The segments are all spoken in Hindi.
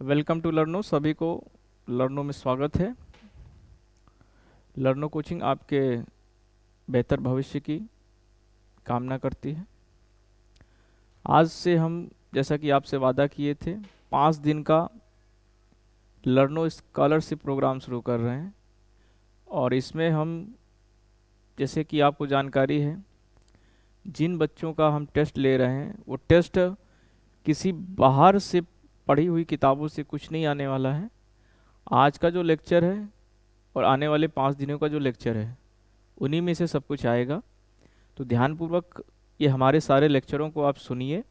Welcome to लर्नो। सभी को लर्नो में स्वागत है। लर्नो कोचिंग आपके बेहतर भविष्य की कामना करती है। आज से हम, जैसा कि आपसे वादा किए थे, 5 दिन का लर्नो स्कॉलरशिप प्रोग्राम शुरू कर रहे हैं। और इसमें हम, जैसे कि आपको जानकारी है, जिन बच्चों का हम टेस्ट ले रहे हैं वो टेस्ट किसी बाहर से पढ़ी हुई किताबों से कुछ नहीं आने वाला है। आज का जो लेक्चर है और आने वाले 5 दिनों का जो लेक्चर है उन्हीं में से सब कुछ आएगा। तो ध्यानपूर्वक ये हमारे सारे लेक्चरों को आप सुनिए,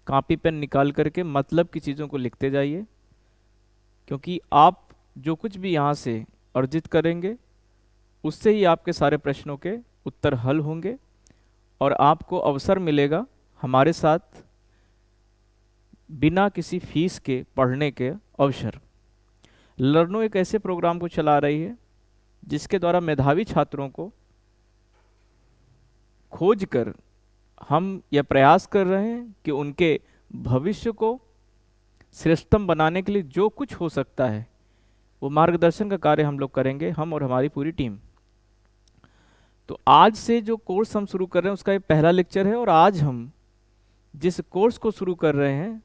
कॉपी पेन निकाल करके मतलब की चीज़ों को लिखते जाइए, क्योंकि आप जो कुछ भी यहाँ से अर्जित करेंगे उससे ही आपके सारे प्रश्नों के उत्तर हल होंगे और आपको अवसर मिलेगा हमारे साथ बिना किसी फीस के पढ़ने के अवसर। लर्नो एक ऐसे प्रोग्राम को चला रही है जिसके द्वारा मेधावी छात्रों को खोज कर हम यह प्रयास कर रहे हैं कि उनके भविष्य को श्रेष्ठतम बनाने के लिए जो कुछ हो सकता है वो मार्गदर्शन का कार्य हम लोग करेंगे, हम और हमारी पूरी टीम। तो आज से जो कोर्स हम शुरू कर रहे हैं उसका ये पहला लेक्चर है और आज हम जिस कोर्स को शुरू कर रहे हैं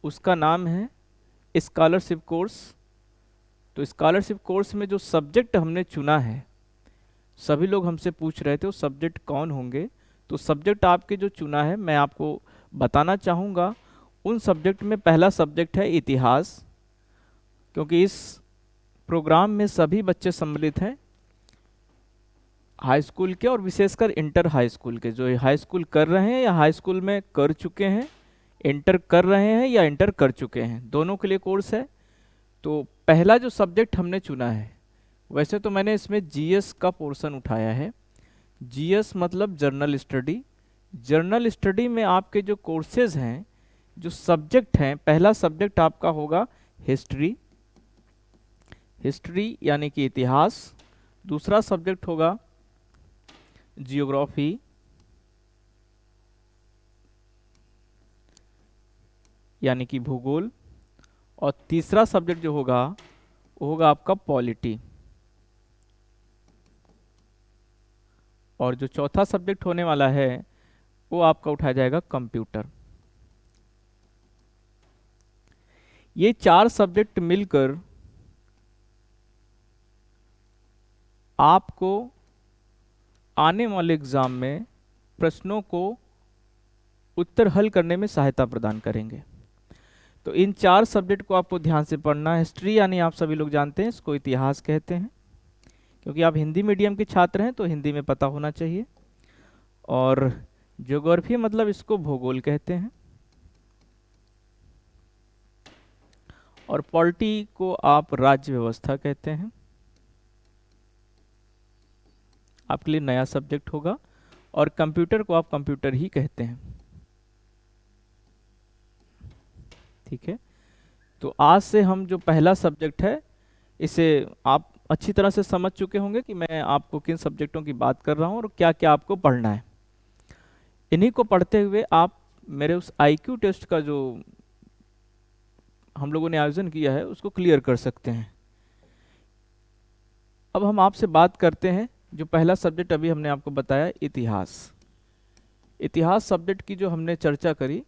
उसका नाम है स्कॉलरशिप कोर्स। तो स्कॉलरशिप कोर्स में जो सब्जेक्ट हमने चुना है, सभी लोग हमसे पूछ रहे थे वो सब्जेक्ट कौन होंगे। तो सब्जेक्ट आपके जो चुना है मैं आपको बताना चाहूँगा। उन सब्जेक्ट में पहला सब्जेक्ट है इतिहास, क्योंकि इस प्रोग्राम में सभी बच्चे सम्मिलित हैं, हाई स्कूल के और विशेषकर इंटर हाई स्कूल के। जो हाई स्कूल कर रहे हैं या हाई स्कूल में कर चुके हैं, इंटर कर रहे हैं या इंटर कर चुके हैं, दोनों के लिए कोर्स है। तो पहला जो सब्जेक्ट हमने चुना है, वैसे तो मैंने इसमें जीएस का पोर्शन उठाया है। जीएस मतलब जर्नल स्टडी। जर्नल स्टडी में आपके जो कोर्सेज हैं, जो सब्जेक्ट हैं, पहला सब्जेक्ट आपका होगा हिस्ट्री, हिस्ट्री यानी कि इतिहास। दूसरा सब्जेक्ट होगा जियोग्राफी, यानी कि भूगोल। और तीसरा सब्जेक्ट जो होगा वो होगा आपका पॉलिटी। और जो चौथा सब्जेक्ट होने वाला है वो आपका उठाया जाएगा कंप्यूटर। ये 4 सब्जेक्ट मिलकर आपको आने वाले एग्जाम में प्रश्नों को उत्तर हल करने में सहायता प्रदान करेंगे। तो इन 4 सब्जेक्ट को आपको ध्यान से पढ़ना है। हिस्ट्री यानी आप सभी लोग जानते हैं इसको इतिहास कहते हैं, क्योंकि आप हिंदी मीडियम के छात्र हैं तो हिंदी में पता होना चाहिए। और ज्योग्राफी मतलब इसको भूगोल कहते हैं। और पॉलिटी को आप राज्य व्यवस्था कहते हैं। आपके लिए नया सब्जेक्ट होगा। और कंप्यूटर को आप कंप्यूटर ही कहते हैं। ठीक है, तो आज से हम जो पहला सब्जेक्ट है इसे आप अच्छी तरह से समझ चुके होंगे कि मैं आपको किन सब्जेक्टों की बात कर रहा हूं और क्या क्या आपको पढ़ना है। इन्हीं को पढ़ते हुए आप मेरे उस आईक्यू टेस्ट का जो हम लोगों ने आयोजन किया है उसको क्लियर कर सकते हैं। अब हम आपसे बात करते हैं, जो पहला सब्जेक्ट अभी हमने आपको बताया इतिहास। इतिहास सब्जेक्ट की जो हमने चर्चा करी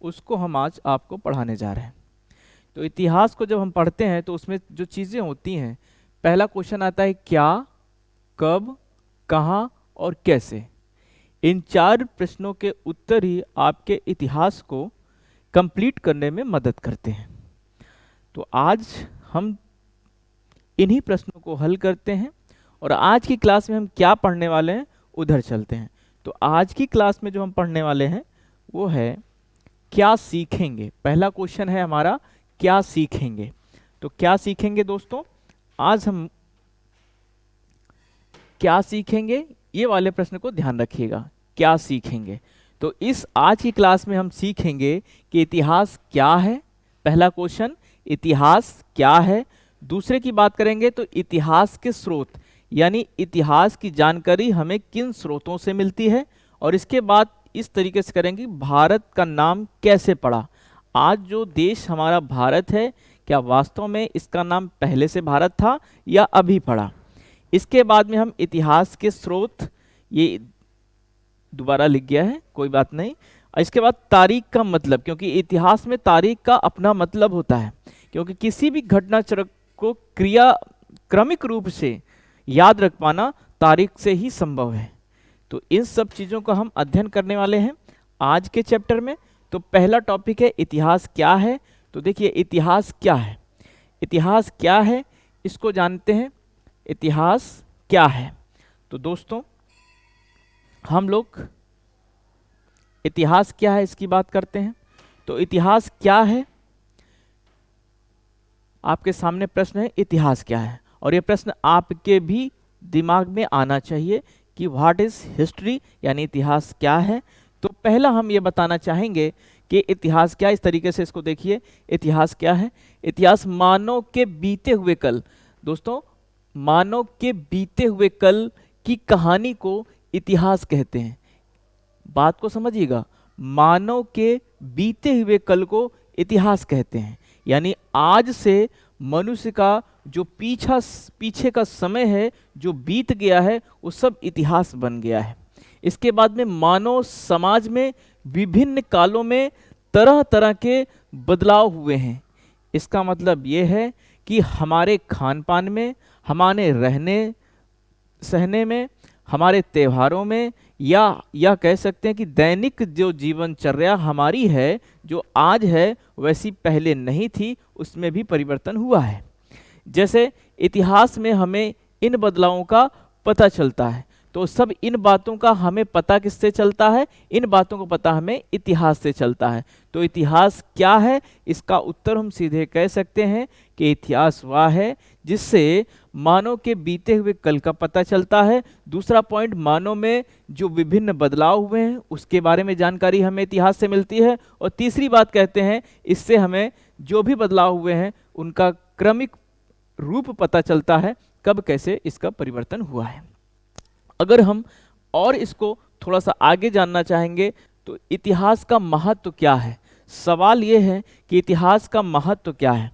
उसको हम आज आपको पढ़ाने जा रहे हैं। तो इतिहास को जब हम पढ़ते हैं तो उसमें जो चीज़ें होती हैं, पहला क्वेश्चन आता है क्या, कब, कहाँ और कैसे। इन 4 प्रश्नों के उत्तर ही आपके इतिहास को कंप्लीट करने में मदद करते हैं। तो आज हम इन्हीं प्रश्नों को हल करते हैं और आज की क्लास में हम क्या पढ़ने वाले हैं उधर चलते हैं। तो आज की क्लास में जो हम पढ़ने वाले हैं वो है क्या सीखेंगे। पहला क्वेश्चन है हमारा क्या सीखेंगे। तो क्या सीखेंगे दोस्तों, आज हम क्या सीखेंगे, ये वाले प्रश्न को ध्यान रखिएगा। क्या सीखेंगे, तो इस आज की क्लास में हम सीखेंगे कि इतिहास क्या है। पहला क्वेश्चन, इतिहास क्या है। दूसरे की बात करेंगे तो इतिहास के स्रोत, यानी इतिहास की जानकारी हमें किन स्रोतों से मिलती है। और इसके बाद इस तरीके से करेंगे भारत का नाम कैसे पड़ा। आज जो देश हमारा भारत है क्या वास्तव में इसका नाम पहले से भारत था या अभी पड़ा। इसके बाद में हम इतिहास के स्रोत, ये दोबारा लिख गया है, कोई बात नहीं। इसके बाद तारीख का मतलब, क्योंकि इतिहास में तारीख का अपना मतलब होता है, क्योंकि किसी भी घटनाचक्र को क्रमिक रूप से याद रख पाना तारीख से ही संभव है। तो इन सब चीज़ों का हम अध्ययन करने वाले हैं आज के चैप्टर में। तो पहला टॉपिक है इतिहास क्या है। तो देखिए इतिहास क्या है, इतिहास क्या है इसको जानते हैं। इतिहास क्या है, तो दोस्तों हम लोग इतिहास क्या है इसकी बात करते हैं। तो इतिहास क्या है, आपके सामने प्रश्न है इतिहास क्या है, और ये प्रश्न आपके भी दिमाग में आना चाहिए कि व्हाट इज हिस्ट्री, यानी इतिहास क्या है। तो पहला हम ये बताना चाहेंगे कि इतिहास क्या है। इस तरीके से इसको देखिए, इतिहास क्या है। इतिहास मानव के बीते हुए कल, दोस्तों मानव के बीते हुए कल की कहानी को इतिहास कहते हैं। बात को समझिएगा, मानव के बीते हुए कल को इतिहास कहते हैं, यानी आज से मनुष्य का जो पीछे का समय है जो बीत गया है वो सब इतिहास बन गया है। इसके बाद में मानव समाज में विभिन्न कालों में तरह तरह के बदलाव हुए हैं। इसका मतलब ये है कि हमारे खान पान में, हमारे रहने सहने में, हमारे त्योहारों में, या कह सकते हैं कि दैनिक जो जीवनचर्या हमारी है जो आज है वैसी पहले नहीं थी, उसमें भी परिवर्तन हुआ है। जैसे इतिहास में हमें इन बदलावों का पता चलता है, तो सब इन बातों का हमें पता किससे चलता है, इन बातों को पता हमें इतिहास से चलता है। तो इतिहास क्या है, इसका उत्तर हम सीधे कह सकते हैं कि इतिहास वह है जिससे मानव के बीते हुए कल का पता चलता है। दूसरा पॉइंट, मानव में जो विभिन्न बदलाव हुए हैं उसके बारे में जानकारी हमें इतिहास से मिलती है। और तीसरी बात कहते हैं, इससे हमें जो भी बदलाव हुए हैं उनका क्रमिक रूप पता चलता है, कब कैसे इसका परिवर्तन हुआ है। अगर हम और इसको थोड़ा सा आगे जानना चाहेंगे तो इतिहास का महत्व क्या है। सवाल ये है कि इतिहास का महत्व क्या है,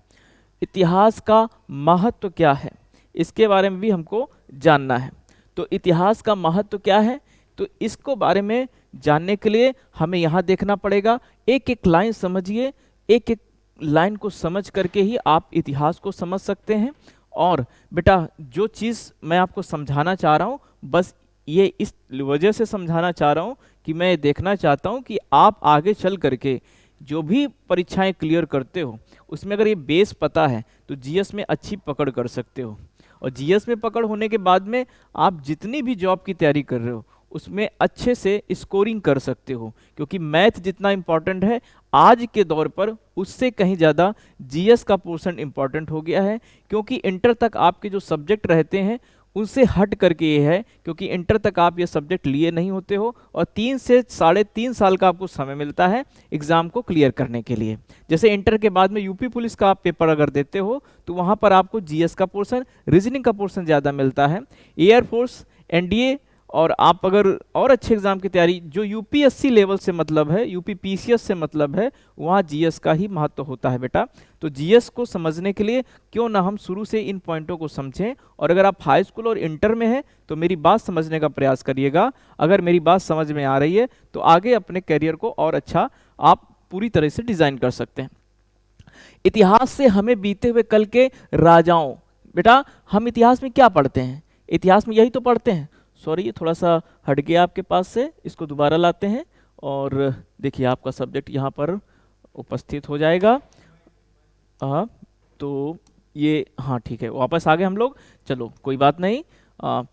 इतिहास का महत्व क्या है, इसके बारे में भी हमको जानना है। तो इतिहास का महत्व क्या है, तो इसको बारे में जानने के लिए हमें यहाँ देखना पड़ेगा। एक एक लाइन समझिए, एक एक लाइन को समझ करके ही आप इतिहास को समझ सकते हैं। और बेटा जो चीज़ मैं आपको समझाना चाह रहा हूँ, बस ये इस वजह से समझाना चाह रहा हूँ कि मैं देखना चाहता हूँ कि आप आगे चल करके जो भी परीक्षाएं क्लियर करते हो उसमें अगर ये बेस पता है तो जीएस में अच्छी पकड़ कर सकते हो। और जीएस में पकड़ होने के बाद में आप जितनी भी जॉब की तैयारी कर रहे हो उसमें अच्छे से स्कोरिंग कर सकते हो, क्योंकि मैथ जितना इम्पॉर्टेंट है आज के दौर पर उससे कहीं ज़्यादा जीएस का पोर्शन इम्पॉर्टेंट हो गया है। क्योंकि इंटर तक आपके जो सब्जेक्ट रहते हैं उनसे हट करके ये है, क्योंकि इंटर तक आप ये सब्जेक्ट लिए नहीं होते हो और 3 से 3.5 साल का आपको समय मिलता है एग्ज़ाम को क्लियर करने के लिए। जैसे इंटर के बाद में यूपी पुलिस का आप पेपर अगर देते हो तो वहाँ पर आपको जीएस का पोर्शन, रीजनिंग का पोर्शन ज़्यादा मिलता है। एयरफोर्स, एनडीए और आप अगर और अच्छे एग्जाम की तैयारी जो यूपीएससी लेवल से मतलब है, यूपी पीसीएस से मतलब है, वहाँ जीएस का ही महत्व होता है बेटा। तो जीएस को समझने के लिए क्यों ना हम शुरू से इन पॉइंटों को समझें। और अगर आप हाई स्कूल और इंटर में हैं तो मेरी बात समझने का प्रयास करिएगा। अगर मेरी बात समझ में आ रही है तो आगे अपने करियर को और अच्छा आप पूरी तरह से डिज़ाइन कर सकते हैं। इतिहास से हमें बीते हुए कल के राजाओं, बेटा हम इतिहास में क्या पढ़ते हैं, इतिहास में यही तो पढ़ते हैं। सॉरी ये थोड़ा सा हट गया आपके पास से, इसको दोबारा लाते हैं और देखिए आपका सब्जेक्ट यहाँ पर उपस्थित हो जाएगा। तो ये हाँ ठीक है, वापस आ गए हम लोग, चलो कोई बात नहीं।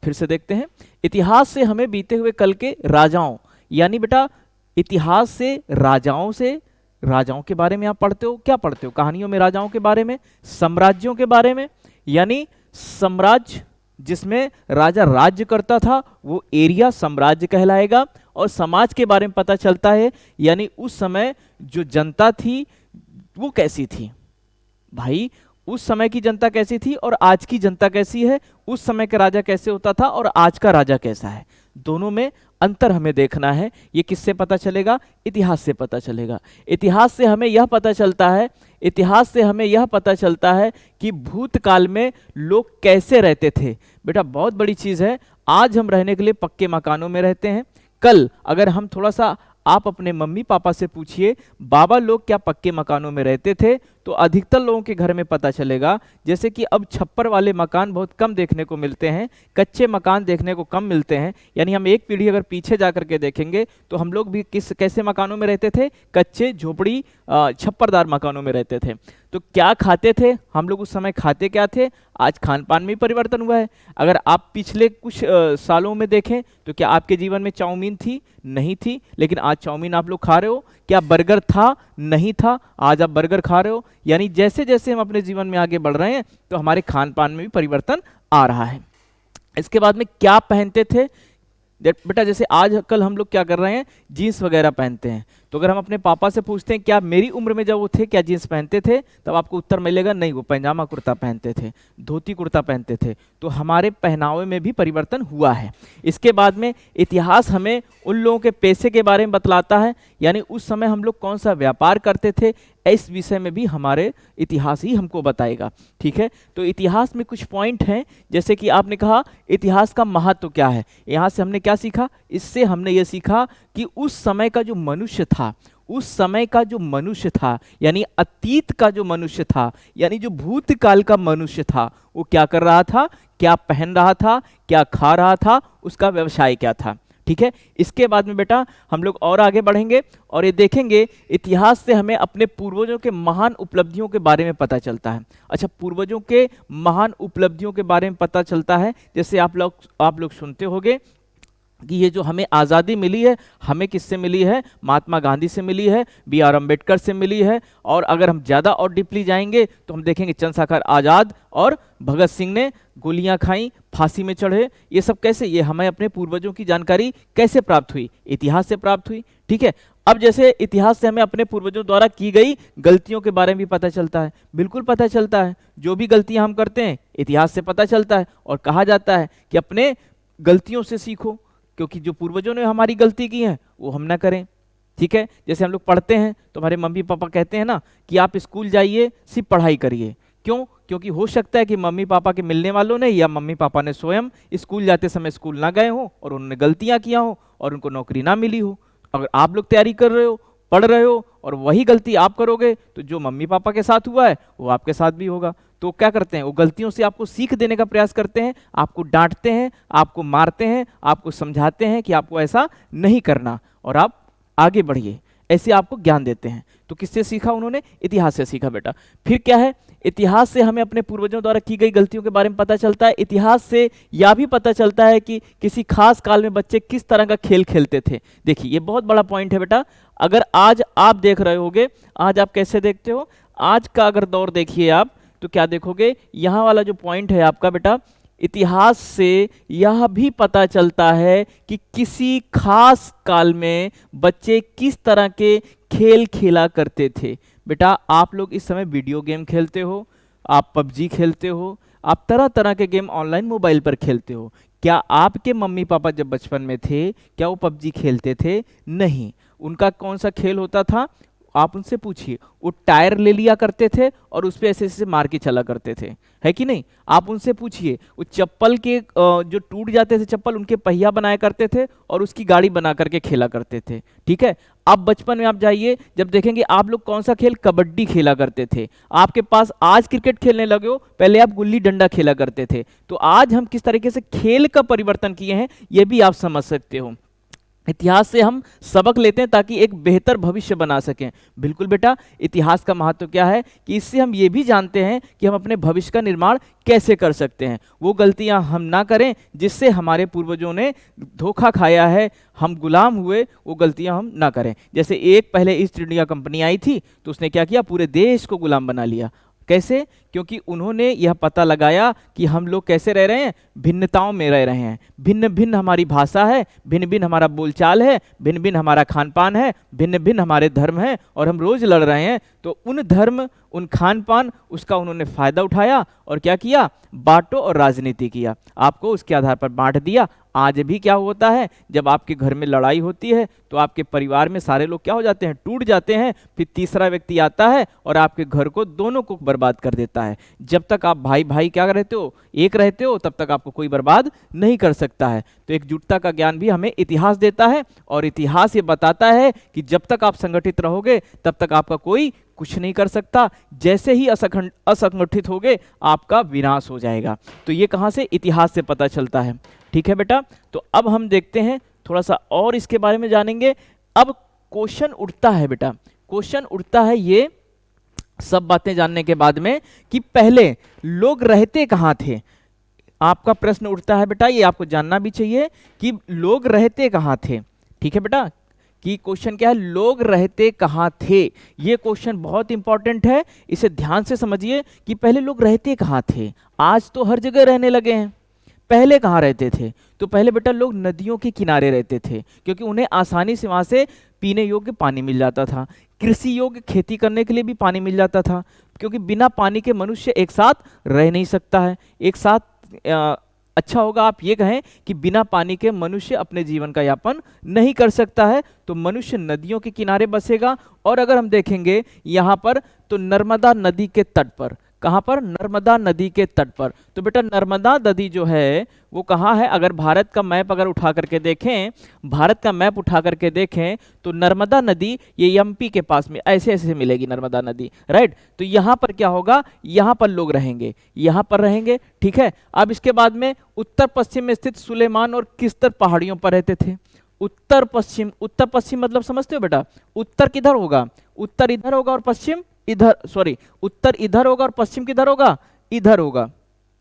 फिर से देखते हैं। इतिहास से हमें बीते हुए कल के राजाओं, यानी बेटा इतिहास से राजाओं के बारे में आप पढ़ते हो। क्या पढ़ते हो कहानियों में? राजाओं के बारे में, साम्राज्यों के बारे में, यानी साम्राज्य जिसमें राजा राज्य करता था वो एरिया साम्राज्य कहलाएगा। और समाज के बारे में पता चलता है, यानी उस समय जो जनता थी वो कैसी थी। भाई उस समय की जनता कैसी थी और आज की जनता कैसी है, उस समय का राजा कैसे होता था और आज का राजा कैसा है, दोनों में अंतर हमें देखना है। ये किससे पता चलेगा? इतिहास से पता चलेगा। इतिहास से हमें यह पता चलता है, इतिहास से हमें यह पता चलता है कि भूतकाल में लोग कैसे रहते थे। बेटा बहुत बड़ी चीज़ है, आज हम रहने के लिए पक्के मकानों में रहते हैं, कल अगर हम थोड़ा सा आप अपने मम्मी पापा से पूछिए बाबा लोग क्या पक्के मकानों में रहते थे, तो अधिकतर लोगों के घर में पता चलेगा जैसे कि अब छप्पर वाले मकान बहुत कम देखने को मिलते हैं, कच्चे मकान देखने को कम मिलते हैं। यानी हम एक पीढ़ी अगर पीछे जा करके देखेंगे तो हम लोग भी कैसे मकानों में रहते थे? कच्चे झोपड़ी छप्परदार मकानों में रहते थे। तो क्या खाते थे हम लोग उस समय? खाते क्या थे? आज खान पान में परिवर्तन हुआ है। अगर आप पिछले कुछ सालों में देखें तो क्या आपके जीवन में चाउमीन थी? नहीं थी, लेकिन आज चाउमीन आप लोग खा रहे हो। क्या बर्गर था? नहीं था, आज आप बर्गर खा रहे हो। यानी जैसे जैसे हम अपने जीवन में आगे बढ़ रहे हैं तो हमारे खान पान में भी परिवर्तन आ रहा है। इसके बाद में क्या पहनते थे? बेटा जैसे आज कल हम लोग क्या कर रहे हैं, जीन्स वगैरह पहनते हैं। तो अगर हम अपने पापा से पूछते हैं क्या मेरी उम्र में जब वो थे क्या जीन्स पहनते थे, तब आपको उत्तर मिलेगा नहीं, वो पैजामा कुर्ता पहनते थे, धोती कुर्ता पहनते थे। तो हमारे पहनावे में भी परिवर्तन हुआ है। इसके बाद में इतिहास हमें उन लोगों के पेशे के बारे में बतलाता है, यानी उस समय हम लोग कौन सा व्यापार करते थे, इस विषय में भी हमारे इतिहास ही हमको बताएगा। ठीक है, तो इतिहास में कुछ पॉइंट हैं, जैसे कि आपने कहा इतिहास का महत्व क्या है। यहाँ से हमने क्या सीखा? इससे हमने ये सीखा कि उस समय का जो मनुष्य था, उस समय का जो मनुष्य था, यानी अतीत का जो मनुष्य था, यानी जो भूतकाल का मनुष्य था, वो क्या कर रहा था, क्या पहन रहा था, क्या खा रहा था, उसका व्यवसाय क्या था। ठीक है, इसके बाद में बेटा हम लोग और आगे बढ़ेंगे और ये देखेंगे इतिहास से हमें अपने पूर्वजों के महान उपलब्धियों के बारे में पता चलता है। अच्छा, पूर्वजों के महान उपलब्धियों के बारे में पता चलता है, जैसे आप लोग सुनते होंगे कि ये जो हमें आज़ादी मिली है, हमें किससे मिली है? महात्मा गांधी से मिली है, बी.आर. अम्बेडकर से मिली है। और अगर हम ज़्यादा और डीपली जाएंगे तो हम देखेंगे चंद्रशेखर आज़ाद और भगत सिंह ने गोलियां खाई, फांसी में चढ़े। ये सब कैसे? ये हमें अपने पूर्वजों की जानकारी कैसे प्राप्त हुई? इतिहास से प्राप्त हुई। ठीक है, अब जैसे इतिहास से हमें अपने पूर्वजों द्वारा की गई गलतियों के बारे में भी पता चलता है। बिल्कुल पता चलता है, जो भी गलतियां हम करते हैं इतिहास से पता चलता है। और कहा जाता है कि अपने गलतियों से सीखो, क्योंकि जो पूर्वजों ने हमारी गलती की है वो हम ना करें। ठीक है, जैसे हम लोग पढ़ते हैं तो हमारे मम्मी पापा कहते हैं ना कि आप स्कूल जाइए, सिर्फ पढ़ाई करिए। क्यों? क्योंकि हो सकता है कि मम्मी पापा के मिलने वालों ने या मम्मी पापा ने स्वयं स्कूल जाते समय स्कूल ना गए हो और उन्होंने गलतियां किया हो और उनको नौकरी ना मिली हो। अगर आप लोग तैयारी कर रहे हो, पढ़ रहे हो और वही गलती आप करोगे तो जो मम्मी पापा के साथ हुआ है वो आपके साथ भी होगा। तो क्या करते हैं, वो गलतियों से आपको सीख देने का प्रयास करते हैं, आपको डांटते हैं, आपको मारते हैं, आपको समझाते हैं कि आपको ऐसा नहीं करना और आप आगे बढ़िए, ऐसे आपको ज्ञान देते हैं। तो किससे सीखा उन्होंने? इतिहास से सीखा बेटा। फिर क्या है, इतिहास से हमें अपने पूर्वजों द्वारा की गई गलतियों के बारे में पता चलता है। इतिहास से यह भी पता चलता है कि किसी खास काल में बच्चे किस तरह का खेल खेलते थे। देखिए ये बहुत बड़ा पॉइंट है बेटा। अगर आज आप देख रहे होगे, आज आप कैसे देखते हो, आज का अगर दौर देखिए आप तो क्या देखोगे, यहाँ वाला जो पॉइंट है आपका बेटा, इतिहास से यह भी पता चलता है कि किसी खास काल में बच्चे किस तरह के खेल खेला करते थे। बेटा आप लोग इस समय वीडियो गेम खेलते हो, आप पबजी खेलते हो, आप तरह तरह के गेम ऑनलाइन मोबाइल पर खेलते हो। क्या आपके मम्मी पापा जब बचपन में थे क्या वो पबजी खेलते थे? नहीं। उनका कौन सा खेल होता था? आप उनसे पूछिए। वो टायर ले लिया करते थे और उस पर ऐसे ऐसे मार के चला करते थे, है कि नहीं? आप उनसे पूछिए। वो चप्पल के जो टूट जाते थे चप्पल, उनके पहिया बनाया करते थे और उसकी गाड़ी बना करके खेला करते थे। ठीक है, अब बचपन में आप जाइए, जब देखेंगे आप लोग कौन सा खेल, कबड्डी खेला करते थे। आपके पास आज क्रिकेट खेलने लगे हो, पहले आप गुल्ली डंडा खेला करते थे। तो आज हम किस तरीके से खेल का परिवर्तन किए हैं ये भी आप समझ सकते हो। इतिहास से हम सबक लेते हैं ताकि एक बेहतर भविष्य बना सकें। बिल्कुल बेटा, इतिहास का महत्व क्या है कि इससे हम ये भी जानते हैं कि हम अपने भविष्य का निर्माण कैसे कर सकते हैं। वो गलतियां हम ना करें जिससे हमारे पूर्वजों ने धोखा खाया है, हम गुलाम हुए, वो गलतियां हम ना करें। जैसे एक पहले ईस्ट इंडिया कंपनी आई थी तो उसने क्या किया, पूरे देश को गुलाम बना लिया। कैसे? क्योंकि उन्होंने यह पता लगाया कि हम लोग कैसे रह रहे हैं, भिन्नताओं में रह रहे हैं। भिन्न भिन्न हमारी भाषा है, भिन्न भिन्न हमारा बोलचाल है, भिन्न भिन्न हमारा खान पान है, भिन्न भिन्न हमारे धर्म हैं, और हम रोज लड़ रहे हैं। तो उन धर्म, उन खान पान, उसका उन्होंने फायदा उठाया और क्या किया, बांटो और राजनीति किया, आपको उसके आधार पर बांट दिया। आज भी क्या होता है, जब आपके घर में लड़ाई होती है तो आपके परिवार में सारे लोग क्या हो जाते हैं, टूट जाते हैं। फिर तीसरा व्यक्ति आता है और आपके घर को, दोनों को बर्बाद कर देता है। जब तक आप भाई भाई क्या रहते हो, एक रहते हो, तब तक आपको कोई बर्बाद नहीं कर सकता है। तो एकजुटता का ज्ञान भी हमें इतिहास देता है, और इतिहास ये बताता है कि जब तक आप संगठित रहोगे तब तक आपका कोई कुछ नहीं कर सकता। जैसे ही असंगठित होगे आपका विनाश हो जाएगा। तो ये कहां से, इतिहास से पता चलता है। ठीक है बेटा, तो अब हम देखते हैं थोड़ा सा और इसके बारे में जानेंगे। अब क्वेश्चन उठता है बेटा, क्वेश्चन उठता है ये सब बातें जानने के बाद में कि पहले लोग रहते कहां थे। आपका प्रश्न उठता है बेटा, ये आपको जानना भी चाहिए कि लोग रहते कहां थे। ठीक है बेटा, कि क्वेश्चन क्या है, लोग रहते कहां थे। ये क्वेश्चन बहुत इंपॉर्टेंट है, इसे ध्यान से समझिए कि पहले लोग रहते कहां थे। आज तो हर जगह रहने लगे हैं, पहले कहाँ रहते थे? तो पहले बेटा लोग नदियों के किनारे रहते थे, क्योंकि उन्हें आसानी से वहाँ से पीने योग्य पानी मिल जाता था। कृषि योग्य खेती करने के लिए भी पानी मिल जाता था, क्योंकि बिना पानी के मनुष्य एक साथ रह नहीं सकता है। एक साथ अच्छा होगा आप ये कहें कि बिना पानी के मनुष्य अपने जीवन का यापन नहीं कर सकता है। तो मनुष्य नदियों के किनारे बसेगा। और अगर हम देखेंगे यहाँ पर, तो नर्मदा नदी के तट पर, कहां पर, नर्मदा नदी के तट पर। तो बेटा नर्मदा नदी जो है वो कहां है, अगर भारत का मैप अगर उठा करके देखें, भारत का मैप उठा करके देखें, तो नर्मदा नदी ये एमपी के पास में ऐसे ऐसे मिलेगी नर्मदा नदी, राइट। तो यहां पर क्या होगा, यहां पर लोग रहेंगे, यहां पर रहेंगे। ठीक है, अब इसके बाद में उत्तर पश्चिम में स्थित सुलेमान और किश्तर पहाड़ियों पर रहते थे। उत्तर पश्चिम, उत्तर पश्चिम मतलब समझते हो बेटा, उत्तर किधर होगा, उत्तर इधर होगा और पश्चिम इधर, सॉरी उत्तर इधर होगा और पश्चिम किधर होगा, इधर होगा।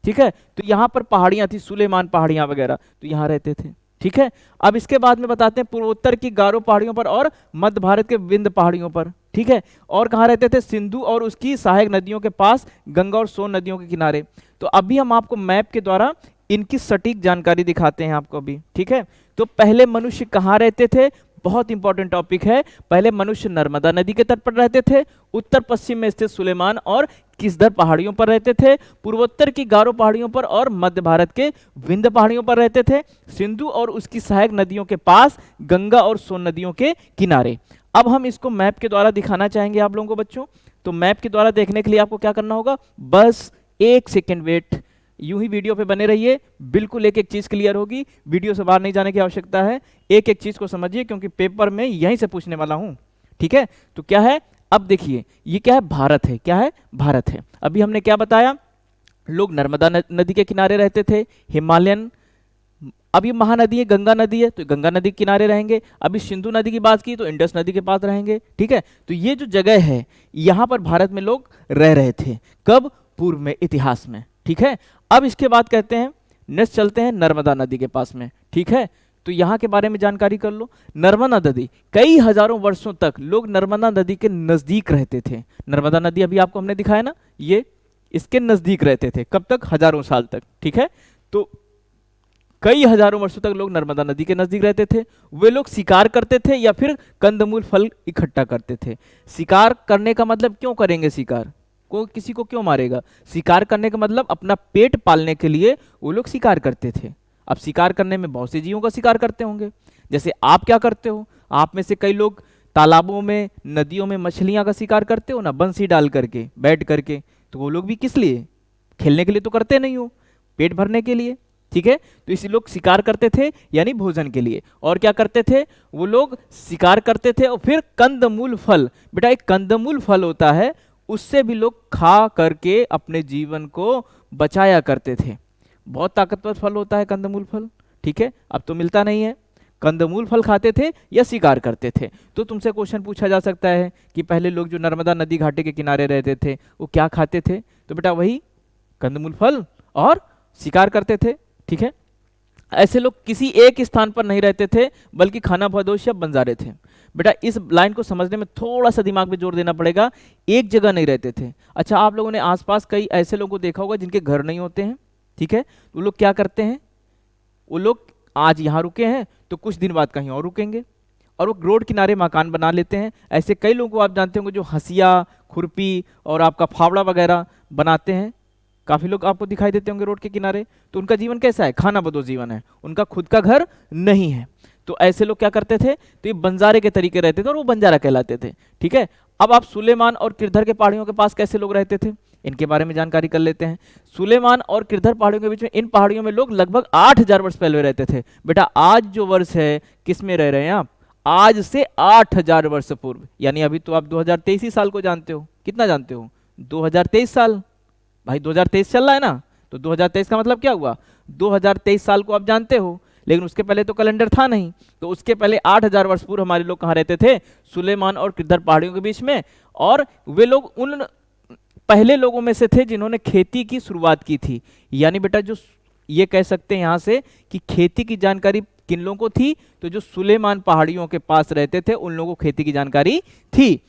ठीक है, तो यहां पर पहाड़ियां थी, सुलेमान पहाड़ियां वगैरह, तो यहां रहते थे। ठीक है, अब इसके बाद में बताते हैं पूर्वोत्तर की गारो पहाड़ियों पर और मध्य भारत के विंध्य पहाड़ियों पर। ठीक है, और कहां रहते थे, सिंधु और उसकी सहायक नदियों के पास, गंगा और सोन नदियों के किनारे। तो अभी हम आपको मैप के द्वारा इनकी सटीक जानकारी दिखाते हैं आपको अभी। ठीक है, तो पहले मनुष्य कहां रहते थे, बहुत इंपॉर्टेंट टॉपिक है। पहले मनुष्य नर्मदा नदी के तट पर रहते थे, उत्तर पश्चिम में स्थित सुलेमान और किश्तर पहाड़ियों पर रहते थे, पूर्वोत्तर की गारो पहाड़ियों पर और मध्य भारत के विंध्य पहाड़ियों पर रहते थे, सिंधु और उसकी सहायक नदियों के पास, गंगा और सोन नदियों के किनारे। अब हम इसको मैप के द्वारा दिखाना चाहेंगे आप लोगों को बच्चों। तो मैप के द्वारा देखने के लिए आपको क्या करना होगा, बस एक सेकेंड वेट, यूं ही वीडियो पे बने रहिए, बिल्कुल एक एक चीज क्लियर होगी, वीडियो से बाहर नहीं जाने की आवश्यकता है। एक एक चीज को समझिए, क्योंकि पेपर में यहीं से पूछने वाला हूं। ठीक है, तो क्या है, अब देखिए ये क्या है, भारत है, क्या है, भारत है। अभी हमने क्या बताया, लोग नर्मदा नदी के किनारे रहते थे, हिमालयन, अभी महानदी है, गंगा नदी है, तो गंगा नदी के किनारे रहेंगे। अभी सिंधु नदी की बात की तो इंडस नदी के पास रहेंगे। ठीक है, तो ये जो जगह है यहां पर भारत में लोग रह रहे थे, कब, पूर्व में, इतिहास में। ठीक है, अब इसके बाद कहते हैं, नेक्स्ट चलते हैं नर्मदा नदी के पास में। ठीक है, तो यहां के बारे में जानकारी कर लो। नर्मदा नदी, कई हजारों वर्षों तक लोग नर्मदा नदी के नजदीक रहते थे। नर्मदा नदी अभी आपको हमने दिखाया ना, ये इसके नजदीक रहते थे, कब तक, हजारों साल तक। ठीक है, तो कई हजारों वर्षों तक लोग नर्मदा नदी के नजदीक रहते थे। वे लोग शिकार करते थे या फिर कंदमूल फल इकट्ठा करते थे। शिकार करने का मतलब, क्यों करेंगे शिकार, को किसी को क्यों मारेगा, शिकार करने का मतलब अपना पेट पालने के लिए वो लोग शिकार करते थे। अब शिकार करने में बहुत से जीवों का शिकार करते होंगे, जैसे आप क्या करते हो, आप में से कई लोग तालाबों में, नदियों में मछलियां का शिकार करते हो ना, बंसी डाल करके, बैठ करके। तो वो लोग भी किस लिए, खेलने के लिए तो करते नहीं हो, पेट भरने के लिए। ठीक है, तो इसी लोग शिकार करते थे, यानी भोजन के लिए। और क्या करते थे, वो लोग शिकार करते थे और फिर कंदमूल फल, बेटा एक कंदमूल फल होता है, उससे भी लोग खा करके अपने जीवन को बचाया करते थे। बहुत ताकतवर फल होता है कंदमूल फल। ठीक है, अब तो मिलता नहीं है। कंदमूल फल खाते थे या शिकार करते थे। तो तुमसे क्वेश्चन पूछा जा सकता है कि पहले लोग जो नर्मदा नदी घाटी के किनारे रहते थे वो क्या खाते थे, तो बेटा वही कंदमूल फल और शिकार करते थे। ठीक है, ऐसे लोग किसी एक स्थान पर नहीं रहते थे, बल्कि खानाबदोश या बंजारे थे। बेटा इस लाइन को समझने में थोड़ा सा दिमाग पे जोर देना पड़ेगा, एक जगह नहीं रहते थे। अच्छा, आप लोगों ने आसपास कई ऐसे लोगों को देखा होगा जिनके घर नहीं होते हैं, ठीक है, वो लोग क्या करते हैं, वो लोग आज यहाँ रुके हैं तो कुछ दिन बाद कहीं और रुकेंगे, और वो रोड किनारे मकान बना लेते हैं। ऐसे कई लोगों को आप जानते होंगे जो हंसिया, खुरपी और आपका फावड़ा वगैरह बनाते हैं, काफी लोग आपको दिखाई देते होंगे रोड के किनारे। तो उनका जीवन कैसा है, खानाबदोश जीवन है, उनका खुद का घर नहीं है। तो ऐसे लोग क्या करते थे, तो ये बंजारे के तरीके रहते थे और वो बंजारा कहलाते थे, ठीक है। अब आप सुलेमान और किरधर के पहाड़ियों के पास कैसे लोग रहते थे, इनके बारे में जानकारी कर लेते हैं। सुलेमान और किरधर पहाड़ियों के बीच में, इन पहाड़ियों में लोग लगभग 8000 वर्ष पहले रहते थे। बेटा आज जो वर्ष है किस में रह रहे हैं आप, आज से 8000 वर्ष पूर्व, यानी अभी तो आप 2023 साल को जानते हो, कितना जानते हो, 2023 साल। भाई 2023 चल रहा है ना, तो 2023 का मतलब क्या हुआ, 2023 साल को आप जानते हो, लेकिन उसके पहले तो कैलेंडर था नहीं। तो उसके पहले 8000 वर्ष पूर्व हमारे लोग कहाँ रहते थे, सुलेमान और किरधर पहाड़ियों के बीच में। और वे लोग उन पहले लोगों में से थे जिन्होंने खेती की शुरुआत की थी। यानी बेटा जो ये कह सकते हैं यहाँ से कि खेती की जानकारी किन लोगों को थी, तो जो सुलेमान पहाड़ियों के पास रहते थे उन लोगों को खेती की जानकारी थी।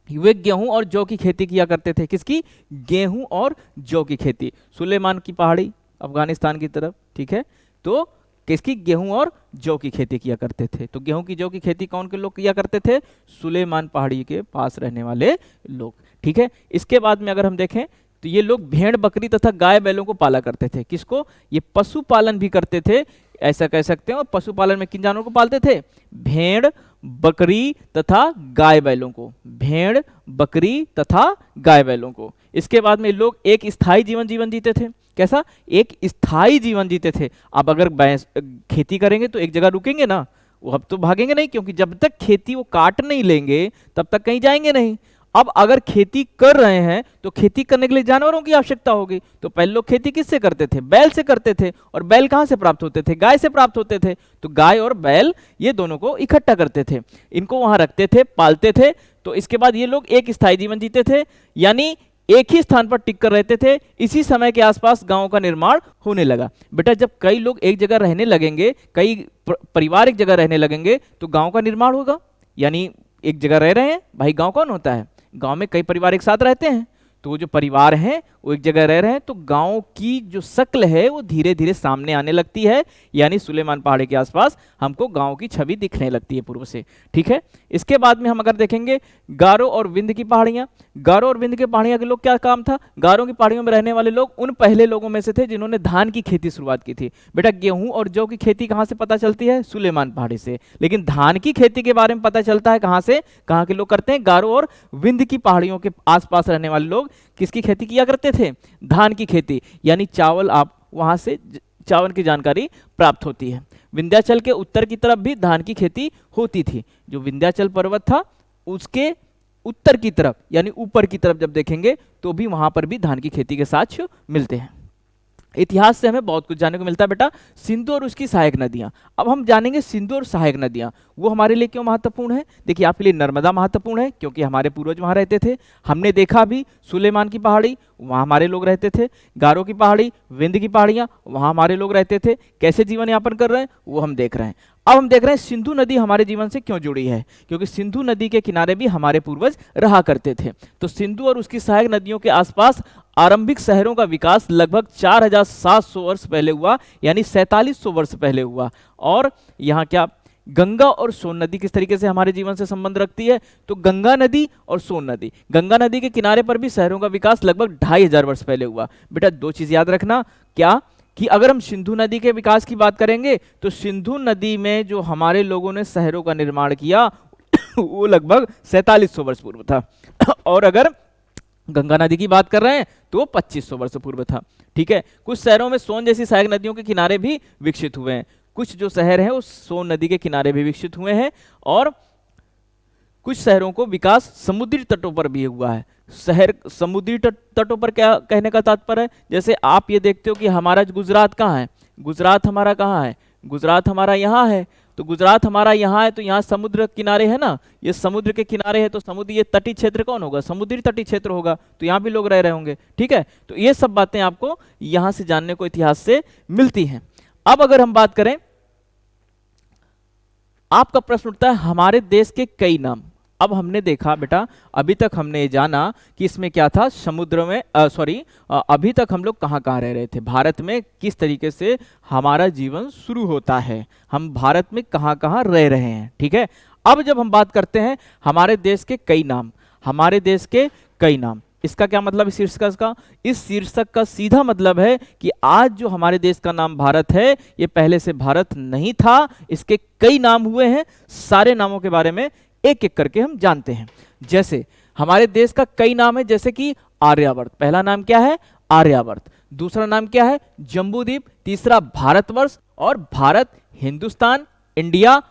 वे गेहूं और जौ की खेती किया करते थे, किसकी, गेहूं और जौ की खेती। सुलेमान की पहाड़ी अफगानिस्तान की तरफ, ठीक है, तो किसकी, गेहूं और जौ की खेती किया करते थे। तो गेहूं की जौ की खेती कौन के लोग किया करते थे, सुलेमान पहाड़ी के पास रहने वाले लोग, ठीक है। इसके बाद में अगर हम देखें तो ये लोग भेड़ बकरी तथा गाय बैलों को पाला करते थे। किसको, ये पशुपालन भी करते थे, ऐसा कह सकते हैं। और पशुपालन में किन जानवरों को पालते थे, भेड़ बकरी तथा गाय बैलों को, भेड़ बकरी तथा गाय बैलों को। इसके बाद में लोग एक स्थायी जीवन जीते थे। कैसा, एक स्थायी जीवन जीते थे। अब अगर खेती करेंगे तो एक जगह रुकेंगे ना, वो अब तो भागेंगे नहीं, क्योंकि जब तक खेती वो काट नहीं लेंगे तब तक कहीं जाएंगे नहीं। अब अगर खेती कर रहे हैं तो खेती करने के लिए जानवरों की आवश्यकता होगी। तो पहले लोग खेती किससे करते थे, बैल से करते थे। और बैल कहां से प्राप्त होते थे, गाय से प्राप्त होते थे। तो गाय और बैल ये दोनों को इकट्ठा करते थे, इनको वहां रखते थे, पालते थे। तो इसके बाद ये लोग एक स्थायी जीवन जीते थे, यानी एक ही स्थान पर टिक कर रहते थे। इसी समय के आसपास गांवों का निर्माण होने लगा। बेटा जब कई लोग एक जगह रहने लगेंगे, कई परिवार एक जगह रहने लगेंगे, तो गांव का निर्माण होगा। यानी एक जगह रह रहे हैं, भाई गांव कौन होता है, गांव में कई परिवार एक साथ रहते हैं। तो वो जो परिवार हैं वो एक जगह रह रहे हैं, तो गांव की जो शक्ल है वो धीरे धीरे सामने आने लगती है। यानी सुलेमान पहाड़ी के आसपास हमको गांव की छवि दिखने लगती है पूर्व से, ठीक है। इसके बाद में हम अगर देखेंगे गारो और विंध्य की पहाड़ियां, गारो और विंध्य की पहाड़ियां के लोग क्या काम था, गारो की पहाड़ियों में रहने वाले लोग उन पहले लोगों में से थे जिन्होंने धान की खेती शुरुआत की थी। बेटा गेहूं और जौ की खेती कहां से पता चलती है, सुलेमान पहाड़ी से। लेकिन धान की खेती के बारे में पता चलता है कहां से, कहां के लोग करते हैं, गारो और विंध्य की पहाड़ियों के आसपास रहने वाले लोग किसकी खेती किया करते थे, धान की खेती। यानी चावल, आप वहां से चावल की जानकारी प्राप्त होती है। विंध्याचल के उत्तर की तरफ भी धान की खेती होती थी। जो विंध्याचल पर्वत था उसके उत्तर की तरफ यानी ऊपर की तरफ जब देखेंगे तो भी वहां पर भी धान की खेती के साक्ष्य मिलते हैं। इतिहास से हमें बहुत कुछ जानने को मिलता है बेटा। सिंधु और उसकी सहायक नदियां, अब हम जानेंगे सिंधु और सहायक नदियां वो हमारे लिए क्यों महत्वपूर्ण है। देखिए आपके लिए नर्मदा महत्वपूर्ण है क्योंकि हमारे पूर्वज वहां रहते थे, हमने देखा भी सुलेमान की पहाड़ी वहां हमारे लोग रहते थे, गारो की पहाड़ी, विंध्य की पहाड़ियां वहां हमारे लोग रहते थे। कैसे जीवन यापन कर रहे हैं वो हम देख रहे हैं। अब हम देख रहे हैं सिंधु नदी हमारे जीवन से क्यों जुड़ी है, क्योंकि सिंधु नदी के किनारे भी हमारे पूर्वज रहा करते थे। तो सिंधु और उसकी सहायक नदियों के आसपास आरंभिक शहरों का विकास लगभग 4700 वर्ष पहले हुआ, यानी 4700 वर्ष पहले हुआ। और यहाँ क्या गंगा और सोन नदी किस तरीके से हमारे जीवन से संबंध रखती है, तो गंगा नदी और सोन नदी, गंगा नदी के किनारे पर भी शहरों का विकास लगभग 2500 वर्ष पहले हुआ। बेटा दो चीज याद रखना, क्या कि अगर हम सिंधु नदी के विकास की बात करेंगे तो सिंधु नदी में जो हमारे लोगों ने शहरों का निर्माण किया वो लगभग 4700 वर्ष पूर्व था। और अगर गंगा नदी की बात कर रहे हैं तो 2500 वर्ष पूर्व था। ठीक है, कुछ शहरों में सोन जैसी सहायक नदियों के किनारे भी विकसित हुए हैं, कुछ जो शहर हैं उस सोन नदी के किनारे भी विकसित हुए हैं। और कुछ शहरों को विकास समुद्री तटों पर भी हुआ है। शहर समुद्री तटों पर क्या कहने का तात्पर्य है, जैसे आप ये देखते हो कि हमारा गुजरात कहाँ है, गुजरात हमारा कहाँ है, गुजरात हमारा यहाँ है। तो गुजरात हमारा यहाँ है तो यहाँ समुद्र किनारे है ना, ये समुद्र के किनारे है तो समुद्र, ये तटीय क्षेत्र कौन होगा, समुद्री तटीय क्षेत्र होगा, तो यहाँ भी लोग रह रहे होंगे। ठीक है, तो ये सब बातें आपको यहाँ से जानने को इतिहास से मिलती हैं। अब अगर हम बात करें, आपका प्रश्न उठता है हमारे देश के कई नाम। अब हमने देखा बेटा, अभी तक हमने ये जाना कि इसमें क्या था, समुद्र में अभी तक हम लोग कहाँ कहाँ रह रहे थे, भारत में किस तरीके से हमारा जीवन शुरू होता है, हम भारत में कहाँ कहाँ रह रहे हैं। ठीक है, अब जब हम बात करते हैं हमारे देश के कई नाम, हमारे देश के कई नाम, इसका क्या मतलब है शीर्षक का? इस शीर्षक का सीधा मतलब है कि आज जो हमारे देश का नाम भारत है, ये पहले से भारत नहीं था, इसके कई नाम हुए हैं। सारे नामों के बारे में एक एक करके हम जानते हैं। जैसे हमारे देश का कई नाम है, जैसे कि आर्यावर्त, पहला नाम क्या है? आर्यावर्त। दूसरा नाम क्या है? जम्बूद्वीप। तीसरा भारतवर्ष, और भारत, हिंदुस्तान, इंडिया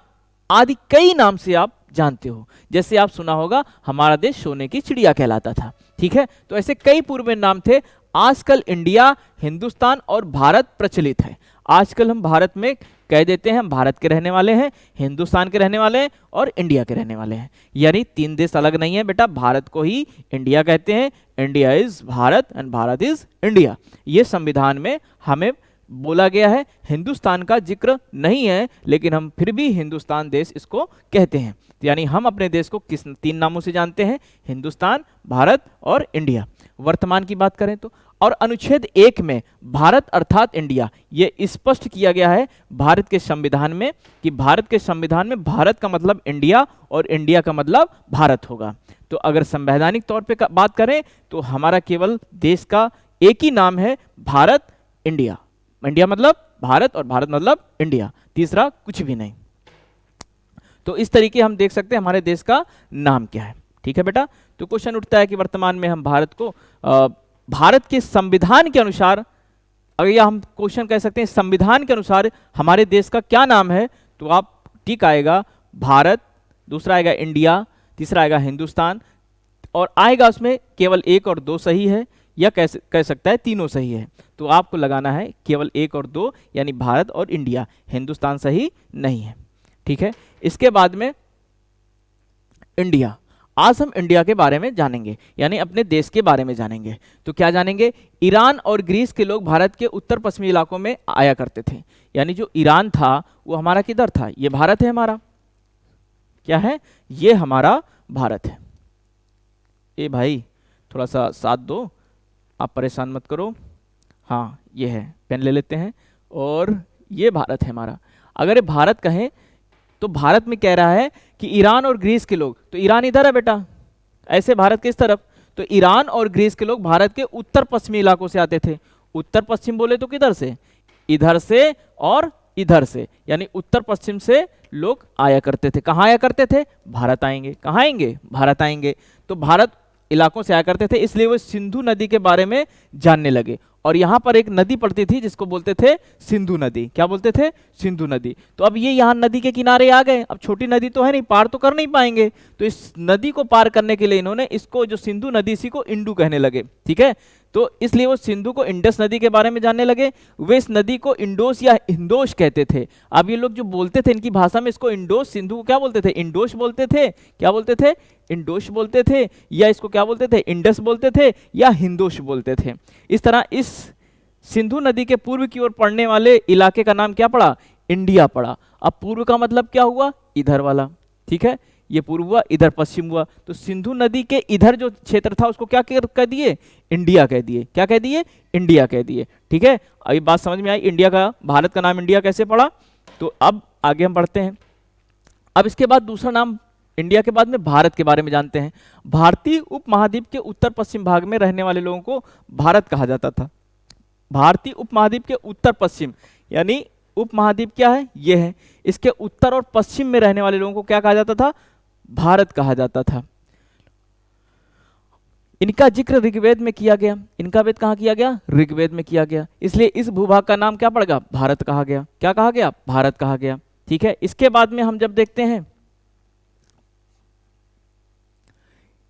आदि कई नाम से आप जानते हो। जैसे आप सुना होगा हमारा देश सोने की चिड़िया कहलाता था। ठीक है, तो ऐसे कई पूर्व नाम थे। आजकल इंडिया, हिंदुस्तान और भारत प्रचलित है। आजकल हम भारत में कह देते हैं हम भारत के रहने वाले हैं, हिंदुस्तान के रहने वाले हैं और इंडिया के रहने वाले हैं। यानी तीन देश अलग नहीं है बेटा, भारत को ही इंडिया कहते हैं, India is Bharat and Bharat is India. ये संविधान में हमें बोला गया है। हिंदुस्तान का जिक्र नहीं है, लेकिन हम फिर भी हिंदुस्तान देश इसको कहते हैं। यानी हम अपने देश को किस तीन नामों से जानते हैं? हिंदुस्तान, भारत और इंडिया। वर्तमान की बात करें तो, और अनुच्छेद 1 में भारत अर्थात इंडिया, ये स्पष्ट किया गया है भारत के संविधान में कि भारत के संविधान में भारत का मतलब इंडिया और इंडिया का मतलब भारत होगा। तो अगर संवैधानिक तौर पे बात करें तो हमारा केवल देश का एक ही नाम है, भारत, इंडिया। इंडिया मतलब भारत और भारत मतलब इंडिया, तीसरा कुछ भी नहीं। तो इस तरीके हम देख सकते हैं हमारे देश का नाम क्या है। ठीक है बेटा, तो क्वेश्चन उठता है कि वर्तमान में हम भारत को भारत के संविधान के अनुसार, अगर या हम क्वेश्चन कह सकते हैं संविधान के अनुसार हमारे देश का क्या नाम है, तो आप ठीक आएगा भारत, दूसरा आएगा इंडिया, तीसरा आएगा हिंदुस्तान, और आएगा उसमें केवल एक और दो सही है, या कह सकता है तीनों सही है। तो आपको लगाना है केवल एक और दो, यानी भारत और इंडिया, हिंदुस्तान सही नहीं है। ठीक है, इसके बाद में इंडिया। आज हम इंडिया के बारे में जानेंगे, यानी अपने देश के बारे में जानेंगे। तो क्या जानेंगे? ईरान और ग्रीस के लोग भारत के उत्तर पश्चिमी इलाकों में आया करते थे। यानी जो ईरान था वो हमारा किधर था? ये भारत है हमारा, क्या है? ये हमारा भारत है। ए भाई थोड़ा सा साथ दो, आप परेशान मत करो। हाँ ये है, पेन ले लेते हैं, और ये भारत है हमारा। अगर ये भारत कहें तो भारत में कह रहा है कि ईरान और ग्रीस के लोग, तो ईरान इधर है बेटा, ऐसे भारत के इस तरफ, तो ईरान और ग्रीस के लोग भारत के उत्तर पश्चिमी इलाकों से आते थे। उत्तर पश्चिम बोले तो किधर से? इधर से और इधर से, यानी उत्तर पश्चिम से लोग आया करते थे। कहाँ आया करते थे? भारत आएंगे। कहाँ आएंगे? भारत आएंगे। तो भारत इलाकों से आया करते थे, इसलिए वो सिंधु नदी के बारे में जानने लगे। और यहाँ पर एक नदी पड़ती थी जिसको बोलते थे सिंधु नदी। क्या बोलते थे? सिंधु नदी। तो अब ये यहाँ नदी के किनारे आ गए, अब छोटी नदी तो है नहीं, पार तो कर नहीं पाएंगे, तो इस नदी को पार करने के लिए इन्होंने इसको, जो सिंधु नदी, इसी को इंडू कहने लगे। ठीक है, तो इसलिए वो सिंधु को इंडस नदी के बारे में जानने लगे। वे इस नदी को इंडोस या इंडोश कहते थे। अब ये लोग जो बोलते थे इनकी भाषा में, इसको इंडोस, सिंधु को क्या बोलते थे? इंडोश बोलते थे। क्या बोलते थे? इंडोश बोलते थे, या इसको क्या बोलते थे? इंडस बोलते थे, या हिंदोश बोलते थे। इस तरह इस सिंधु नदी के पूर्व की ओर पड़ने वाले इलाके का नाम क्या पड़ा? इंडिया पड़ा। अब पूर्व का मतलब क्या हुआ? इधर वाला। ठीक है, ये पूर्व हुआ, इधर पश्चिम हुआ। तो सिंधु नदी के इधर जो क्षेत्र था उसको क्या कह दिए? इंडिया कह दिए। क्या कह दिए? इंडिया कह दिए। ठीक है, अभी बात समझ में आई? इंडिया का, भारत का नाम इंडिया कैसे पड़ा? तो अब आगे हम बढ़ते हैं। अब इसके बाद दूसरा नाम, इंडिया के बाद में भारत के बारे में जानते हैं। भारतीय उपमहाद्वीप के उत्तर पश्चिम भाग में रहने वाले लोगों को भारत कहा जाता था। भारतीय उपमहाद्वीप के उत्तर पश्चिम, यानी उपमहाद्वीप क्या है? ये है, इसके उत्तर और पश्चिम में रहने वाले लोगों को क्या कहा जाता था? भारत कहा जाता था। इनका जिक्र ऋग्वेद में किया गया। इनका वेद कहाँ किया गया? ऋग्वेद में किया गया। इसलिए इस भूभाग का नाम क्या पड़ गया? भारत कहा गया। क्या कहा गया? भारत कहा गया। ठीक है, इसके बाद में हम जब देखते हैं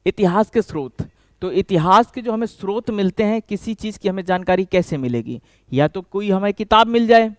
इतिहास के स्रोत, तो इतिहास के जो हमें स्रोत मिलते हैं, किसी चीज की हमें जानकारी कैसे मिलेगी? या तो कोई हमें किताब मिल जाए,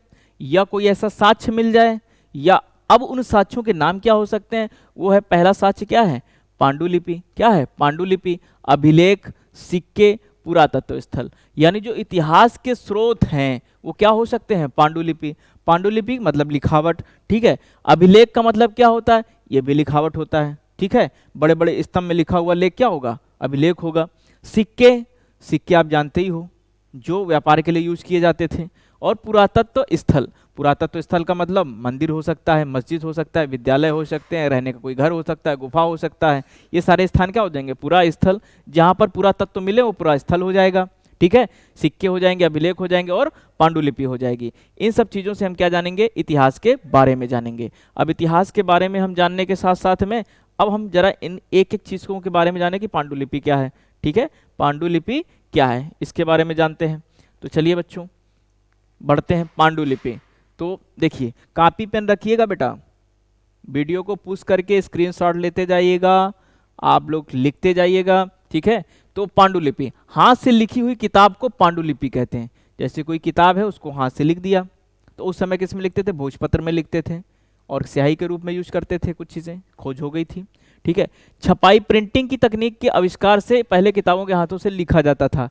या कोई ऐसा साक्ष्य मिल जाए, या अब उन साक्ष्यों के नाम क्या हो सकते हैं? वो है, पहला साक्ष्य क्या है? पांडुलिपि। क्या है? पांडुलिपि। अभिलेख, सिक्के, पुरातत्व स्थल। यानी जो इतिहास के स्रोत हैं वो क्या हो सकते हैं? पांडुलिपि। पांडुलिपि मतलब लिखावट, ठीक है। अभिलेख का मतलब क्या होता है? ये भी लिखावट होता है, ठीक है। बड़े बड़े स्तंभ में लिखा हुआ लेख क्या होगा? अभिलेख होगा। सिक्के, सिक्के आप जानते ही हो जो व्यापार के लिए यूज किए जाते थे। और पुरातत्व स्थल, पुरातत्व स्थल का मतलब मंदिर हो सकता है, मस्जिद हो सकता है, विद्यालय हो सकते हैं, रहने का कोई घर हो सकता है, गुफा हो सकता है। ये सारे स्थान क्या हो जाएंगे? पुरा स्थल। जहाँ पर पुरातत्व मिले वो पुरा स्थल हो जाएगा, ठीक है। सिक्के हो जाएंगे, अभिलेख हो जाएंगे और पांडुलिपि हो जाएगी। इन सब चीज़ों से हम क्या जानेंगे? इतिहास के बारे में जानेंगे। अब इतिहास के बारे में हम जानने के साथ साथ में अब हम जरा इन एक एक चीज़ों के बारे में जाने कि पांडुलिपि क्या है, ठीक है। पांडुलिपि क्या है इसके बारे में जानते हैं। तो चलिए बच्चों बढ़ते हैं पांडुलिपि। तो देखिए कॉपी पेन रखिएगा बेटा, वीडियो को पुश करके स्क्रीनशॉट लेते जाइएगा, आप लोग लिखते जाइएगा, ठीक है। तो पांडुलिपि, हाथ से लिखी हुई किताब को पांडुलिपि कहते हैं। जैसे कोई किताब है उसको हाथ से लिख दिया, तो उस समय किस में लिखते थे? भोजपत्र में लिखते थे और स्याही के रूप में यूज करते थे। कुछ चीज़ें खोज हो गई थी, ठीक है। छपाई, प्रिंटिंग की तकनीक के आविष्कार से पहले किताबों के हाथों से लिखा जाता था।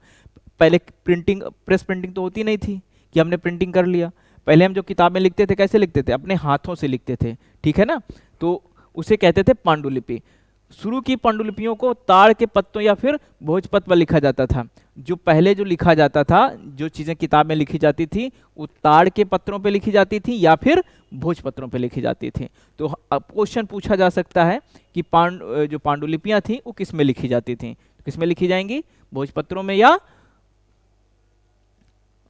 पहले प्रिंटिंग, प्रेस प्रिंटिंग तो होती नहीं थी कि हमने प्रिंटिंग कर लिया। पहले हम जो किताबें लिखते थे कैसे लिखते थे? अपने हाथों से लिखते थे, ठीक है ना। तो उसे कहते थे पांडुलिपि। शुरू की पांडुलिपियों को ताड़ के पत्तों या फिर भोजपत्र पर लिखा जाता था। जो पहले जो लिखा जाता था, जो चीज़ें किताब में लिखी जाती थी वो ताड़ के पत्रों पे लिखी जाती थी या फिर भोजपत्रों पे लिखी जाती थी। तो अब क्वेश्चन पूछा जा सकता है कि जो पांडुलिपियाँ थी वो किस में लिखी जाती थी? किस में लिखी जाएंगी? भोजपत्रों में या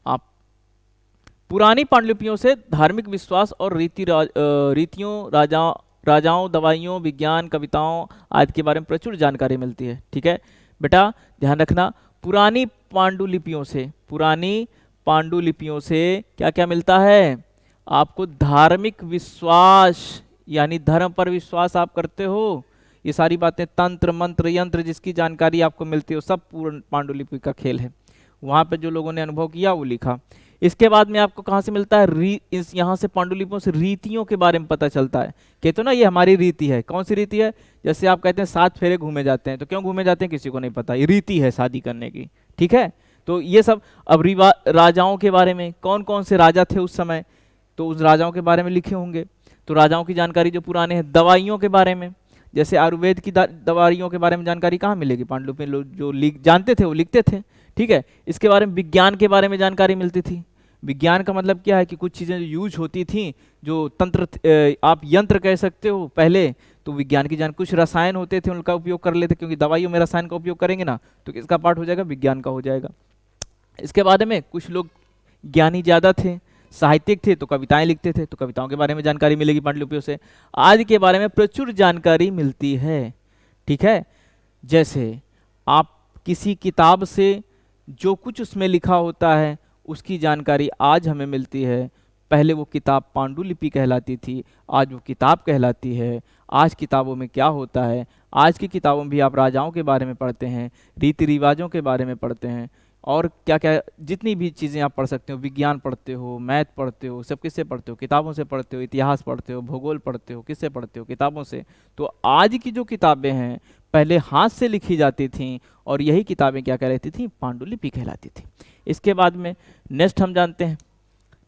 आप पुरानी पांडुलिपियों से धार्मिक विश्वास और रीतियों, राजाओं, दवाइयों, विज्ञान, कविताओं आदि के बारे में प्रचुर जानकारी मिलती है, ठीक है बेटा। ध्यान रखना, पुरानी पांडुलिपियों से, पुरानी पांडुलिपियों से क्या क्या मिलता है? आपको धार्मिक विश्वास, यानी धर्म पर विश्वास आप करते हो, ये सारी बातें, तंत्र मंत्र यंत्र जिसकी जानकारी आपको मिलती है, सब पूर्ण पांडुलिपि का खेल है। वहाँ पे जो लोगों ने अनुभव किया वो लिखा। इसके बाद में आपको कहाँ से मिलता है? इस यहाँ से पांडुलिपियों से रीतियों के बारे में पता चलता है। कहते हो ना ये हमारी रीति है। कौन सी रीति है? जैसे आप कहते हैं 7 फेरे घूमे जाते हैं, तो क्यों घूमे जाते हैं किसी को नहीं पता, ये रीति है शादी करने की, ठीक है। तो ये सब। अब राजाओं के बारे में, कौन कौन से राजा थे उस समय, तो उस राजाओं के बारे में लिखे होंगे। तो राजाओं की जानकारी जो पुराने हैं। दवाइयों के बारे में, जैसे आयुर्वेद की दवाइयों के बारे में जानकारी कहाँ मिलेगी? पांडुलिपि लोग जो जानते थे वो लिखते थे, ठीक है। इसके बारे में, विज्ञान के बारे में जानकारी मिलती थी। विज्ञान का मतलब क्या है कि कुछ चीज़ें जो यूज होती थी, जो तंत्र आप यंत्र कह सकते हो पहले, तो विज्ञान की कुछ रसायन होते थे उनका उपयोग कर लेते, क्योंकि दवाइयों में रसायन का उपयोग करेंगे ना, तो किसका पार्ट हो जाएगा? विज्ञान का हो जाएगा। इसके बारे में कुछ लोग ज्ञानी ज़्यादा थे, साहित्यिक थे, तो कविताएं लिखते थे, तो कविताओं के बारे में जानकारी मिलेगी पांडुलिपियों से। आदि के बारे में प्रचुर जानकारी मिलती है, ठीक है। जैसे आप किसी किताब से जो कुछ उसमें लिखा होता है उसकी जानकारी आज हमें मिलती है। पहले वो किताब पांडुलिपि कहलाती थी, आज वो किताब कहलाती है। आज किताबों में क्या होता है? आज की किताबों में भी आप राजाओं के बारे में पढ़ते हैं, रीति रिवाजों के बारे में पढ़ते हैं, और क्या क्या जितनी भी चीज़ें आप पढ़ सकते हो, विज्ञान पढ़ते हो, मैथ पढ़ते हो, सब किससे पढ़ते हो? किताबों से पढ़ते हो। इतिहास पढ़ते हो, भूगोल पढ़ते हो, किससे पढ़ते हो? किताबों से। तो आज की जो किताबें हैं पहले हाथ से लिखी जाती थीं, और यही किताबें क्या कहलाती थी? पांडुलिपि कहलाती थी। इसके बाद में नेक्स्ट हम जानते हैं,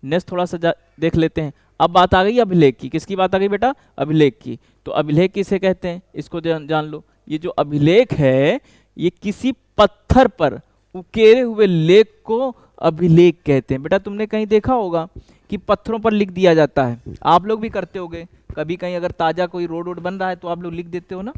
नेक्स्ट थोड़ा सा देख लेते हैं। अब बात आ गई अभिलेख की। किसकी बात आ गई बेटा? अभिलेख की। तो अभिलेख किसे कहते हैं इसको जान लो। ये जो अभिलेख है ये किसी पत्थर पर उकेरे हुए लेख को अभिलेख कहते हैं। बेटा तुमने कहीं देखा होगा कि पत्थरों पर लिख दिया जाता है, आप लोग भी करते होगे कभी कहीं, अगर ताजा कोई रोड वोड बन रहा है तो आप लोग लिख देते हो ना,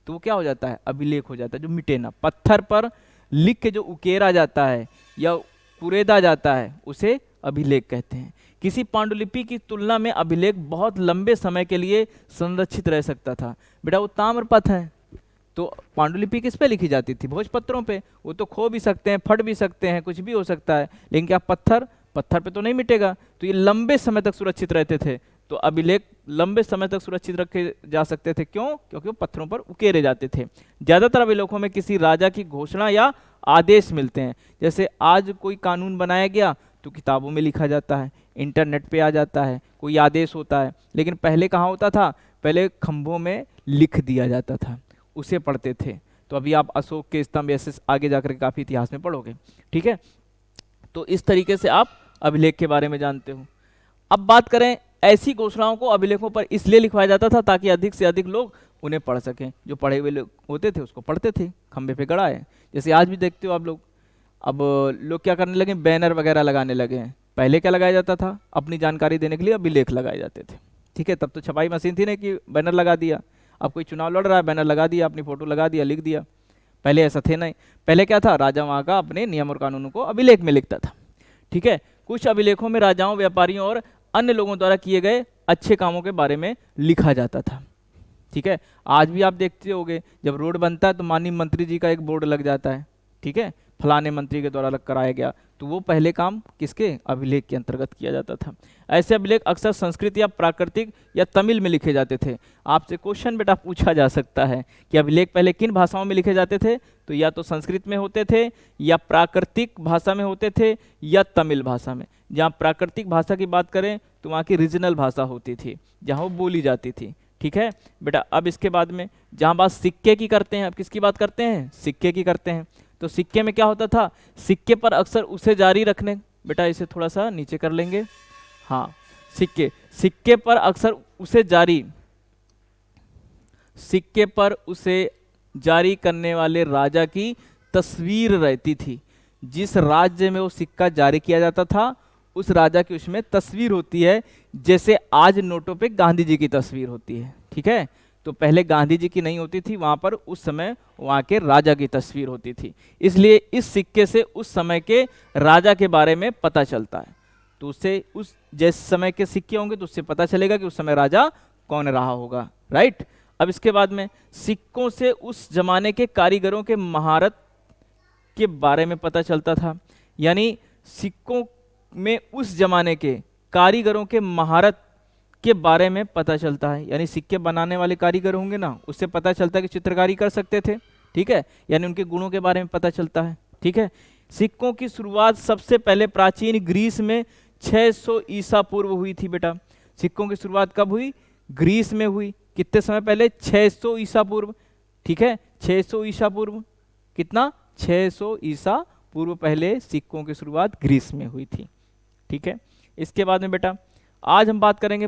तो वो क्या हो जाता है? अभिलेख हो जाता है। जो मिटे ना, पत्थर पर लिख के जो उकेरा जाता है या कुरेदा जाता है उसे अभिलेख कहते हैं। किसी पांडुलिपि की तुलना में अभिलेख बहुत लंबे समय के लिए संरक्षित रह सकता था। बेटा वो ताम्रपत्र है, तो पांडुलिपि किस पे लिखी जाती थी? भोजपत्रों पे। वो तो खो भी सकते हैं, फट भी सकते हैं, कुछ भी हो सकता है, लेकिन क्या पत्थर पे तो नहीं मिटेगा। तो ये लंबे समय तक सुरक्षित रहते थे। तो अभिलेख लंबे समय तक सुरक्षित रखे जा सकते थे। क्यों? क्योंकि वो पत्थरों पर उकेरे जाते थे। ज्यादातर अभिलेखों में किसी राजा की घोषणा या आदेश मिलते हैं। जैसे आज कोई कानून बनाया गया तो किताबों में लिखा जाता है, इंटरनेट पे आ जाता है, कोई आदेश होता है। लेकिन पहले कहाँ होता था? पहले खंभों में लिख दिया जाता था, उसे पढ़ते थे। तो अभी आप अशोक के स्तंभ ऐसे आगे जाकर के काफ़ी इतिहास में पढ़ोगे, ठीक है। तो इस तरीके से आप अभिलेख के बारे में जानते हो। अब बात करें, ऐसी घोषणाओं को अभिलेखों पर इसलिए लिखवाया जाता था ताकि अधिक से अधिक लोग उन्हें पढ़ सकें। जो पढ़े हुए लोग होते थे उसको पढ़ते थे, खंबे पे गड़ा है, जैसे आज भी देखते हो आप लोग। अब लोग क्या करने लगे, बैनर वगैरह लगाने लगे हैं। पहले क्या लगाया जाता था, अपनी जानकारी देने के लिए अभिलेख लगाए जाते थे, ठीक है। तब तो छपाई मशीन थी नहीं कि बैनर लगा दिया। अब कोई चुनाव लड़ रहा है, बैनर लगा दिया, अपनी फोटो लगा दिया, लिख दिया। पहले ऐसा थे नहीं। पहले क्या था, राजा वहाँ का अपने नियम और कानूनों को अभिलेख में लिखता था, ठीक है। कुछ अभिलेखों में राजाओं, व्यापारियों और अन्य लोगों द्वारा किए गए अच्छे कामों के बारे में लिखा जाता था, ठीक है। आज भी आप देखते होंगे, जब रोड बनता है तो माननीय मंत्री जी का एक बोर्ड लग जाता है, ठीक है, फलाने मंत्री के द्वारा कराया गया। तो वो पहले काम किसके, अभिलेख के अंतर्गत किया जाता था। ऐसे अभिलेख अक्सर संस्कृत या प्राकृतिक या तमिल में लिखे जाते थे। आपसे क्वेश्चन बेटा पूछा जा सकता है कि अभिलेख पहले किन भाषाओं में लिखे जाते थे, तो या तो संस्कृत में होते थे, या प्राकृतिक भाषा में होते थे, या तमिल भाषा में। जहाँ प्राकृतिक भाषा की बात करें तो वहाँ की रीजनल भाषा होती थी, जहाँ वो बोली जाती थी, ठीक है बेटा। अब इसके बाद में जहाँ बात सिक्के की करते हैं, अब किसकी बात करते हैं, सिक्के की करते हैं। तो सिक्के में क्या होता था, सिक्के पर अक्सर उसे जारी रखने, बेटा इसे थोड़ा सा नीचे कर लेंगे, हाँ, सिक्के पर अक्सर उसे जारी, सिक्के पर उसे जारी करने वाले राजा की तस्वीर रहती थी। जिस राज्य में वो सिक्का जारी किया जाता था उस राजा की उसमें तस्वीर होती है, जैसे आज नोटों पे गांधी जी की तस्वीर होती है, ठीक है। तो पहले गांधी जी की नहीं होती थी, वहां पर उस समय वहां के राजा की तस्वीर होती थी। इसलिए इस सिक्के से उस समय के राजा के बारे में पता चलता है। तो उससे उस जिस समय के सिक्के होंगे तो उससे पता चलेगा कि उस समय राजा कौन रहा होगा, राइट। अब इसके बाद में सिक्कों से उस जमाने के कारीगरों के महारत के बारे में पता चलता था। यानी सिक्कों में उस जमाने के कारीगरों के महारत के बारे में पता चलता है। यानी सिक्के बनाने वाले कारीगर होंगे ना, उससे पता चलता है कि चित्रकारी कर सकते थे, ठीक है। यानी उनके गुणों के बारे में पता चलता है, ठीक है। सिक्कों की शुरुआत सबसे पहले प्राचीन ग्रीस में 600 ईसा पूर्व हुई थी बेटा। सिक्कों की शुरुआत कब हुई, ग्रीस में हुई। कितने समय पहले, 600 ईसा पूर्व, ठीक है। 600 ईसा पूर्व कितना, 600 ईसा पूर्व पहले सिक्कों की शुरुआत ग्रीस में हुई थी, ठीक है। इसके बाद में बेटा आज हम बात करेंगे